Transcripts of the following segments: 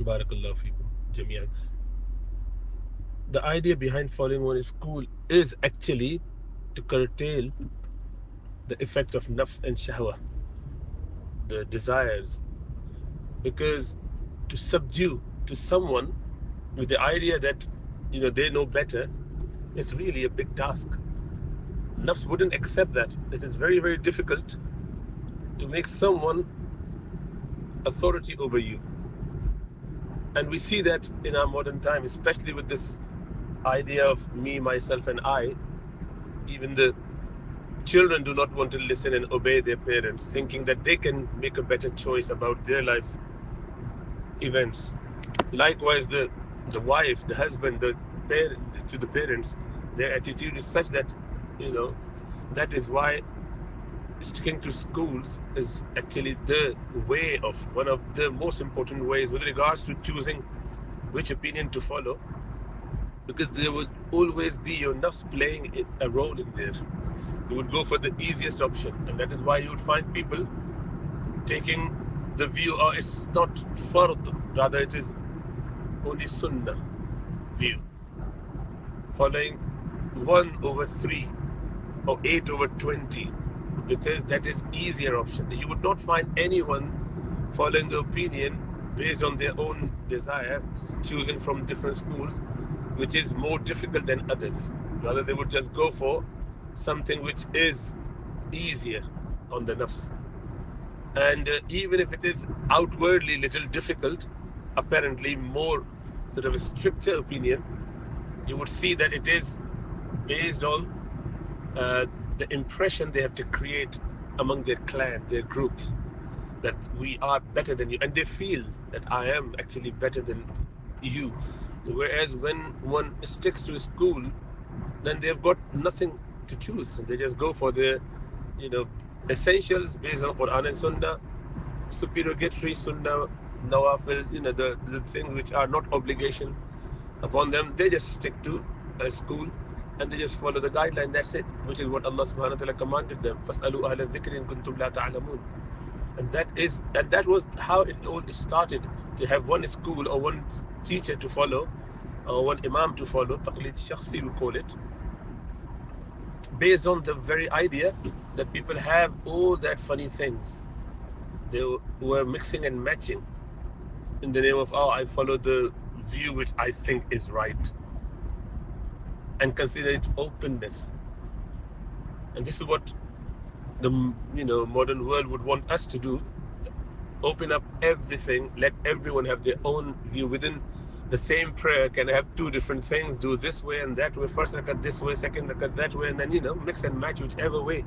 Barakallahu feekum, Jamian. The idea behind following one school is actually to curtail the effect of nafs and shahwa, the desires, because to subdue to someone with the idea that they know better is really a big task. Nafs wouldn't accept that. It is very, very difficult to make someone authority over you. And we see that in our modern time, especially with this idea of me, myself, and I. Even the children do not want to listen and obey their parents, thinking that they can make a better choice about their life events. Likewise, the wife, the husband, the parent to the parents, their attitude is such that you know that is why sticking to schools is actually the way of one of the most important ways with regards to choosing which opinion to follow, because there would always be your nafs playing a role in there. You would go for the easiest option, and that is why you would find people taking the view, oh, it's not fard, rather it is only sunnah view, following 1 over 3 or 8 over 20, because that is easier option. You would not find anyone following the opinion based on their own desire, choosing from different schools, which is more difficult than others. Rather, they would just go for something which is easier on the nafs. And even if it is outwardly little difficult, apparently more sort of a stricter opinion, you would see that it is based on uh, the impression they have to create among their clan, their groups, that we are better than you, and they feel that I am actually better than you. Whereas when one sticks to a school, then they've got nothing to choose, and they just go for the, you know, essentials based on Quran and Sunnah, supererogatory Sunnah, Nawafil, the things which are not obligation upon them. They just stick to a school and they just follow the guideline. That's it, which is what Allah subhanahu wa ta'ala commanded them. فَاسْأَلُوا أَهْلَ الذِّكْرِ إِن كُنتُمْ لَا تَعْلَمُونَ. And that was how it all started, to have one school or one teacher to follow, or one imam to follow, taqlid shakhsi we call it, based on the very idea that people have all that funny things. They were mixing and matching in the name of, oh, I follow the view which I think is right, and consider it openness. And this is what the modern world would want us to do: open up everything, let everyone have their own view within the same prayer. Can I have two different things, do this way and that way, first rakat this way, second rakat that way, and then mix and match whichever way.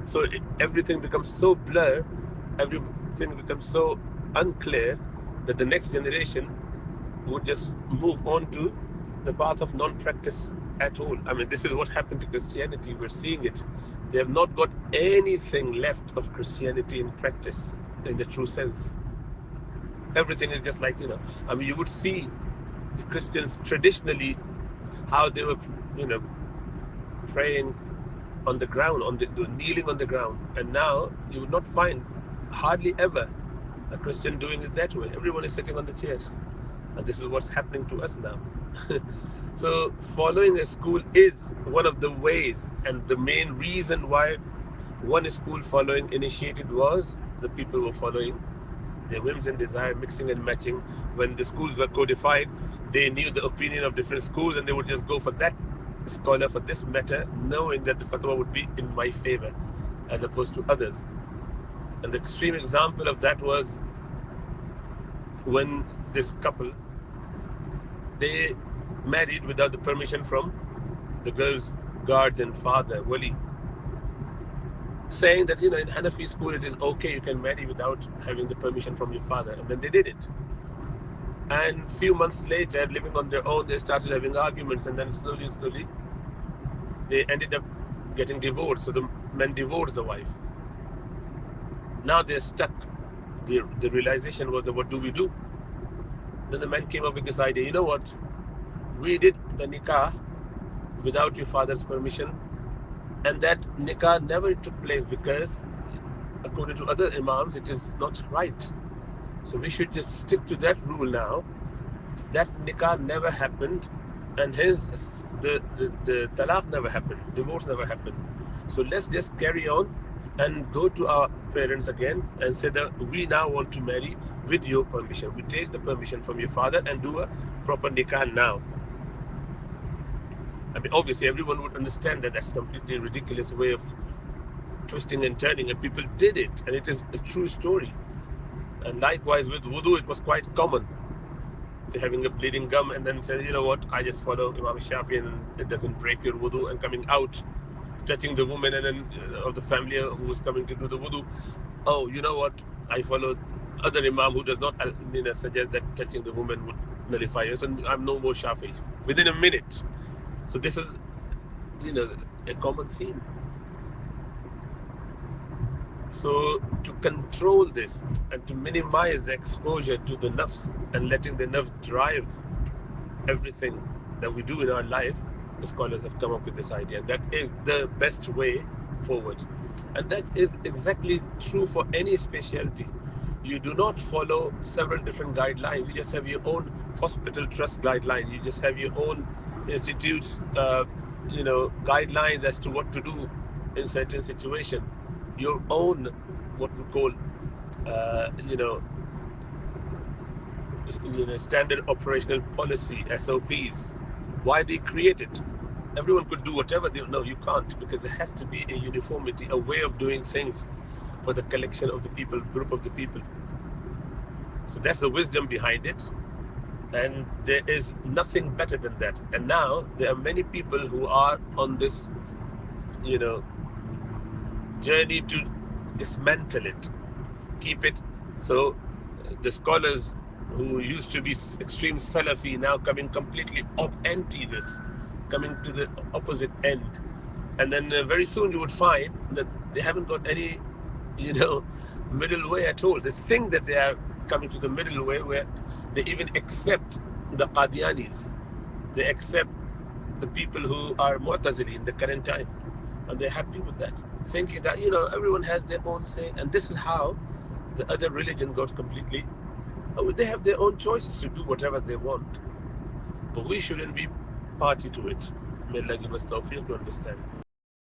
So everything becomes so blurred, everything becomes so unclear, that the next generation would just move on to the path of non-practice at all. I mean, this is what happened to Christianity. We're seeing it. They have not got anything left of Christianity in practice, in the true sense. Everything is just like, I mean, you would see the Christians traditionally, how they were, praying on the ground, kneeling on the ground. And now you would not find hardly ever a Christian doing it that way. Everyone is sitting on the chair. And this is what's happening to us now. So following a school is one of the ways, and the main reason why one school following initiated was the people were following their whims and desire, mixing and matching. When the schools were codified, they knew the opinion of different schools, and they would just go for that scholar for this matter, knowing that the fatwa would be in my favor as opposed to others. And the extreme example of that was when this couple, they married without the permission from the girl's guardian father, wali, saying that in Hanafi school it is okay, you can marry without having the permission from your father. And then they did it. And few months later, living on their own, they started having arguments, and then slowly they ended up getting divorced. So the man divorced the wife. Now they're stuck. The realization was that, what do we do? Then the man came up with this idea: you know what? We did the nikah without your father's permission, and that nikah never took place because, according to other imams, it is not right. So we should just stick to that rule now. That nikah never happened, and hence the talaq never happened, divorce never happened. So let's just carry on and go to our parents again and say that we now want to marry with your permission. We take the permission from your father and do a proper nikah now. I mean, obviously, everyone would understand that that's a completely ridiculous way of twisting and turning, and people did it, and it is a true story. And likewise with wudu, it was quite common to having a bleeding gum and then saying, you know what, I just follow Imam Shafi and it doesn't break your wudu, and coming out, touching the woman and then of the family who was coming to do the wudu. Oh, you know what, I follow other Imam who does not suggest that touching the woman would nullify us, and I'm no more Shafi within a minute. So this is, a common theme. So to control this and to minimize the exposure to the nafs and letting the nafs drive everything that we do in our life, the scholars have come up with this idea. That is the best way forward. And that is exactly true for any specialty. You do not follow several different guidelines. You just have your own hospital trust guideline. You just have your own institutes, guidelines as to what to do in certain situation. Your own, what we call, standard operational policy, SOPs. Why they create it? Everyone could do whatever they. No, you can't, because there has to be a uniformity, a way of doing things for the collection of the people, group of the people. So that's the wisdom behind it, and there is nothing better than that. And now there are many people who are on this, journey to dismantle it, keep it. So the scholars who used to be extreme Salafi now coming completely anti this, coming to the opposite end. And then very soon you would find that they haven't got any, middle way at all. They think that they are coming to the middle way where they even accept the Qadianis. They accept the people who are Mu'tazili in the current time. And they're happy with that, thinking that, everyone has their own say. And this is how the other religion got completely. They have their own choices to do whatever they want. But we shouldn't be party to it. May Allah give us tawfiq to understand.